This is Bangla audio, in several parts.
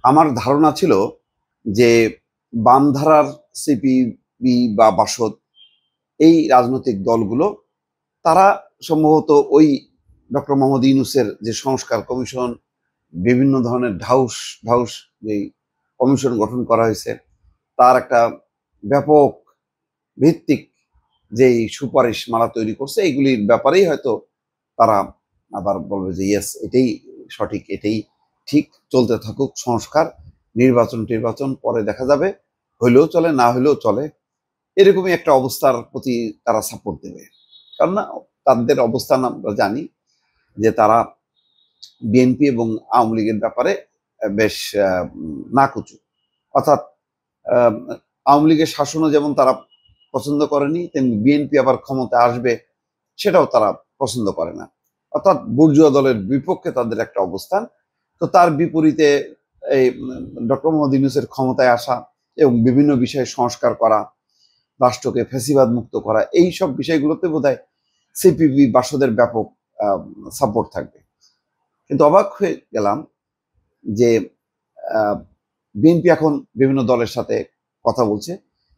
আমার ধারণা ছিল যে বামধারার সিপিবি বা বাসদ এই রাজনৈতিক দলগুলো তারা সম্ভবত ওই ডক্টর মোহাম্মদ ইউনূসের যে সংস্কার কমিশন, বিভিন্ন ধরনের ঢাউস ঢাউস যে কমিশন গঠন করা হয়েছে, তার একটা ব্যাপক ভিত্তিক যেই সুপারিশ মালা তৈরি করছে, এইগুলির ব্যাপারেই হয়তো তারা আবার বলবে যে ইয়েস, এটাই সঠিক, এটাই ঠিক, চলতে থাকুক সংস্কার, নির্বাচন পরে দেখা যাবে, হইলেও চলে না হইলেও চলে, এরকমই একটা অবস্থার প্রতি তারা সাপোর্ট দেবে। কারণ তাদের অবস্থান আমরা জানি যে তারা বিএনপি এবং আওয়ামী লীগের ব্যাপারে বেশ নাকুচু। অর্থাৎ আওয়ামী লীগের শাসনও যেমন তারা পছন্দ করেনি, তেমনি বিএনপি আবার ক্ষমতা আসবে সেটাও তারা পছন্দ করে না। অর্থাৎ বুর্জুয়া দলের বিপক্ষে তাদের একটা অবস্থান। তো তার বিপরীতে এই ডক্টর মোহাম্মদ ইউনূসের ক্ষমতায় আসা এবং বিভিন্ন বিষয়ে সংস্কার করা, রাষ্ট্রকে ফ্যাসিবাদ মুক্ত করা, এই সব বিষয়গুলোতে বোধহয় সিপিবি বাসদের ব্যাপক সাপোর্ট থাকবে। কিন্তু অবাক হয়ে গেলাম যে বিএনপি এখন বিভিন্ন দলের সাথে কথা বলছে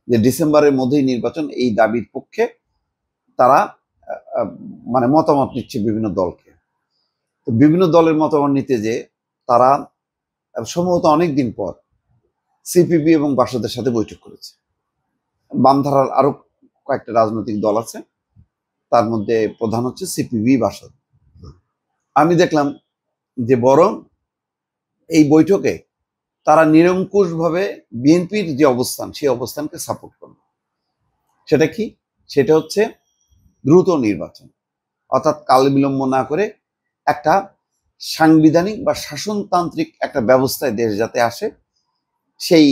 যে ডিসেম্বরের মধ্যেই নির্বাচন, এই দাবির পক্ষে তারা মানে মতামত নিচ্ছে বিভিন্ন দলকে। তো বিভিন্ন দলের মতামত নিতে যে তারা সম্ভবত অনেকদিন পর সিপিবি এবং বাসদের সাথে বৈঠক করেছে। বামধারার আরো কয়েকটা রাজনৈতিক দল আছে, তার মধ্যে প্রধান হচ্ছে সিপিবি বাসদ। আমি দেখলাম যে বরং এই বৈঠকে তারা নিরঙ্কুশভাবে বিএনপির যে অবস্থান, সেই অবস্থানকে সাপোর্ট করবে। সেটা কি? সেটা হচ্ছে দ্রুত নির্বাচন, অর্থাৎ কাল বিলম্ব না করে একটা সাংবিধানিক বা শাসনতান্ত্রিক একটা ব্যবস্থায় দেশ যাতে আসে, সেই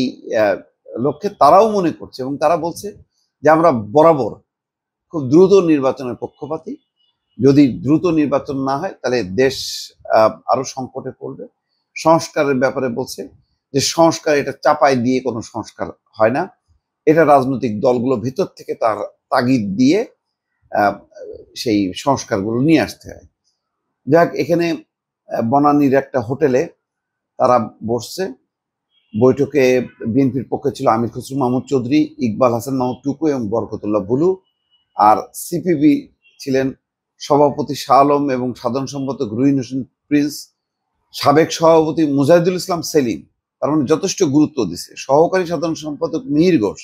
লক্ষ্যে তারাও মনে করছে এবং তারা বলছে যে আমরা বরাবর খুব দ্রুত নির্বাচনের পক্ষপাতী। যদি দ্রুত নির্বাচন না হয় তাহলে দেশ আরো সংকটে পড়বে। সংস্কারের ব্যাপারে বলছে যে সংস্কার, এটা চাপায় দিয়ে কোনো সংস্কার হয় না, এটা রাজনৈতিক দলগুলো ভিতর থেকে তার তাগিদ দিয়ে সেই সংস্কারগুলো নিয়ে আসতে হয়। যাক, এখানে বনানীর একটা হোটেলে তারা বসছে। বৈঠকে বিএনপির পক্ষে ছিল আমির খসরু মাহমুদ চৌধুরী, ইকবাল হাসান মাহমুদ টুকু এবং বরকতুল্লাহ বুলু। আর সিপিবি ছিলেন সভাপতি শাহ আলম এবং সাধারণ সম্পাদক রুহিন হোসেন প্রিন্স, সাবেক সভাপতি মুজাহিদুল ইসলাম সেলিম, তার মানে যথেষ্ট গুরুত্ব দিছে, সহকারী সাধারণ সম্পাদক মিহির ঘোষ,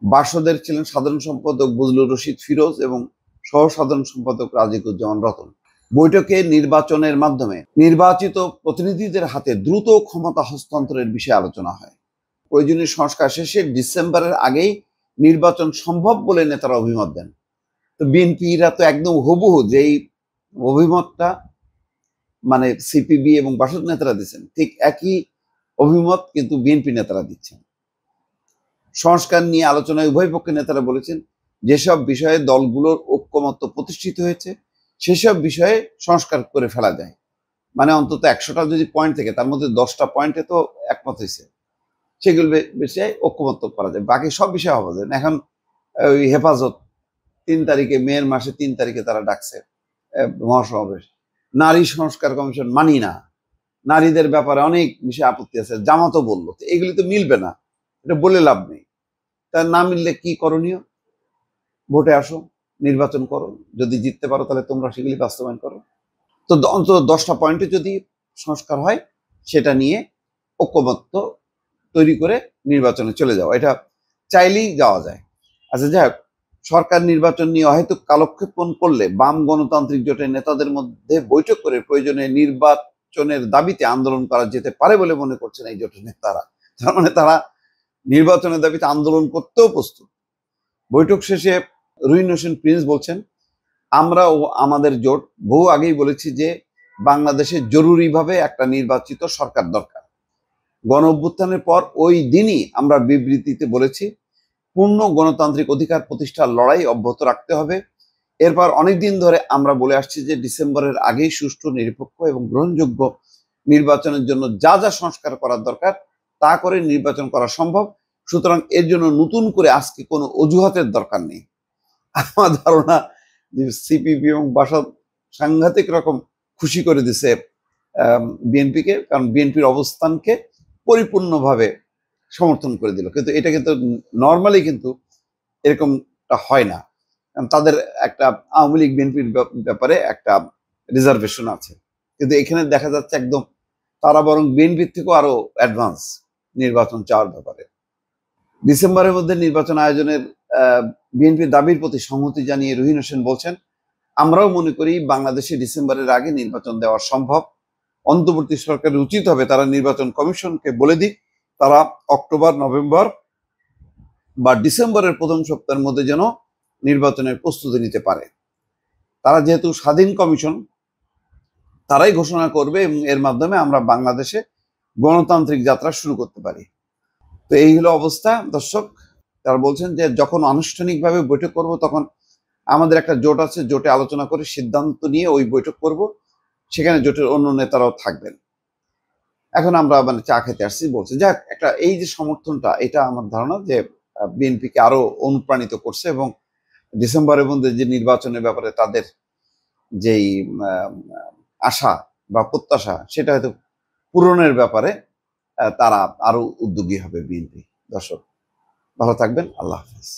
বাসদের ছিলেন সাধারণ সম্পাদক বজলুর রশিদ ফিরোজ এবং সহ সাধারণ সম্পাদক রাজিকুজ্জামান রতন। বৈঠকে নির্বাচনের মাধ্যমে নির্বাচিত প্রতিনিধিদের হাতে দ্রুত ক্ষমতা হস্তান্তরের বিষয়ে আলোচনা হয়। প্রয়োজনীয় সংস্কার শেষে ডিসেম্বরের আগেই নির্বাচন সম্ভব বলে নেতারা অভিমত দেন। তো বিএনপিরা তো একদম হুবহু যেই অভিমতটা মানে সিপিবি এবং বাসদ নেতারা দিচ্ছেন, ঠিক একই অভিমত কিন্তু বিএনপি নেতারা দিচ্ছেন। সংস্কার নিয়ে আলোচনায় উভয় পক্ষের নেতারা বলেছেন যেসব বিষয়ে দলগুলোর ঐক্যমত্য প্রতিষ্ঠিত হয়েছে সেসব বিষয়ে সংস্কার করে ফেলা যায়। মানে অন্তত 100টা যদি পয়েন্ট থেকে তার মধ্যে 10টা পয়েন্টে তো একমত হয়েছে, সেগুলো বিষয়ে ঐক্যমত্য করা যায়, বাকি সব বিষয়ে হবে না। এখন ওই হেফাজত 3 তারিখে, মেয়ের মাসে 3 তারিখে তারা ডাকছে মহাসমাবেশ। নারী সংস্কার কমিশন মানি না, নারীদের ব্যাপারে অনেক বিষয়ে আপত্তি আছে, জামাতও বললো। তো এগুলি তো মিলবে না, এটা বলে লাভ নেই। তা না মিললে কি করণীয়? ভোটে আসো, নির্বাচন করো, যদি জিততে পারো তাহলে তোমরা সেগুলি বাস্তবায়ন করো। তো অন্তত 10টা পয়েন্টে যদি সংস্কার হয় সেটা নিয়ে ঐক্যমত্য তৈরি করে নির্বাচনে চলে যাওয়া, এটা চাইলেই যাওয়া যায়। আচ্ছা, যাই হোক, সরকার নির্বাচন নিয়ে হয়তো কালক্ষেপণ করলে বাম গণতান্ত্রিক জোটের নেতাদের মধ্যে বৈঠক করে প্রয়োজনে নির্বাচনের দাবিতে আন্দোলন করা যেতে পারে বলে মনে করছেন এই জোটের নেতারা। তার মানে তারা নির্বাচনের দাবিতে আন্দোলন করতেও প্রস্তুত। বৈঠক শেষে রুহিন হোসেন প্রিন্স বলছেন, আমরা ও আমাদের জোট বহু আগেই বলেছি যে বাংলাদেশে জরুরিভাবে একটা নির্বাচিত সরকার দরকার। গণ অভ্যুত্থানের পর ওই দিনই আমরা বিবৃতিতে বলেছি পূর্ণ গণতান্ত্রিক অধিকার প্রতিষ্ঠার লড়াই অব্যাহত রাখতে হবে। এরপর অনেকদিন ধরে আমরা বলে আসছি যে ডিসেম্বরের আগেই সুষ্ঠু, নিরপেক্ষ এবং গ্রহণযোগ্য নির্বাচনের জন্য যা যা সংস্কার করার দরকার তা করে নির্বাচন করা সম্ভব। সুতরাং এর জন্য নতুন করে আজকে কোনো অজুহাতের দরকার নেই। আমার ধারণা যে সিপিবি এবং বাসদ সাংঘাতিক রকম খুশি করে দিছে বিএনপিকে, কারণ বিএনপির অবস্থানকে পরিপূর্ণভাবে সমর্থন করে দিল। কিন্তু এটা কিন্তু নর্মালি কিন্তু এরকমটা হয় না, কারণ তাদের একটা আওয়ামী লীগ বিএনপির ব্যাপারে একটা রিজার্ভেশন আছে। কিন্তু এখানে দেখা যাচ্ছে একদম তারা বরং বিএনপির থেকেও আরো অ্যাডভান্স নির্বাচন চাওয়ার ব্যাপারে। ডিসেম্বরের মধ্যে নির্বাচন আয়োজনের বিএনপির দাবির প্রতি সংহতি জানিয়ে রুহিন হোসেন বলছেন, আমরাও মনে করি বাংলাদেশে ডিসেম্বরের আগে নির্বাচন দেওয়া সম্ভব। অন্তর্বর্তী সরকারের উচিত হবে তারা নির্বাচন কমিশনকে বলে দিক তারা অক্টোবর, নভেম্বর বা ডিসেম্বরের প্রথম সপ্তাহের মধ্যে যেন নির্বাচনের প্রস্তুতি নিতে পারে। তারা যেহেতু স্বাধীন কমিশন, তারাই ঘোষণা করবে এবং এর মাধ্যমে আমরা বাংলাদেশে গণতান্ত্রিক যাত্রা শুরু করতে পারি। তো এই হলো অবস্থা দর্শক। তারা বলছেন যে যখন আনুষ্ঠানিকভাবে বৈঠক করব তখন আমাদের একটা জোট আছে, জোটে আলোচনা করে সিদ্ধান্ত নিয়ে ওই বৈঠক করব, সেখানে জোটের অন্য নেতারাও থাকবেন। এখন আমরা মানে চা খেতে আসছি বলছে, যাক একটা এই যে সমর্থনটা, এটা আমার ধারণা যে বিএনপিকে আরো অনুপ্রাণিত করছে এবং ডিসেম্বরের মধ্যে যে নির্বাচনের ব্যাপারে তাদের যেই আশা বা প্রত্যাশা, সেটা হয়তো পূরণের ব্যাপারে তারা আরো উদ্যোগী হবে বিএনপি। দর্শক ভালো থাকবেন, আল্লাহ হাফেজ।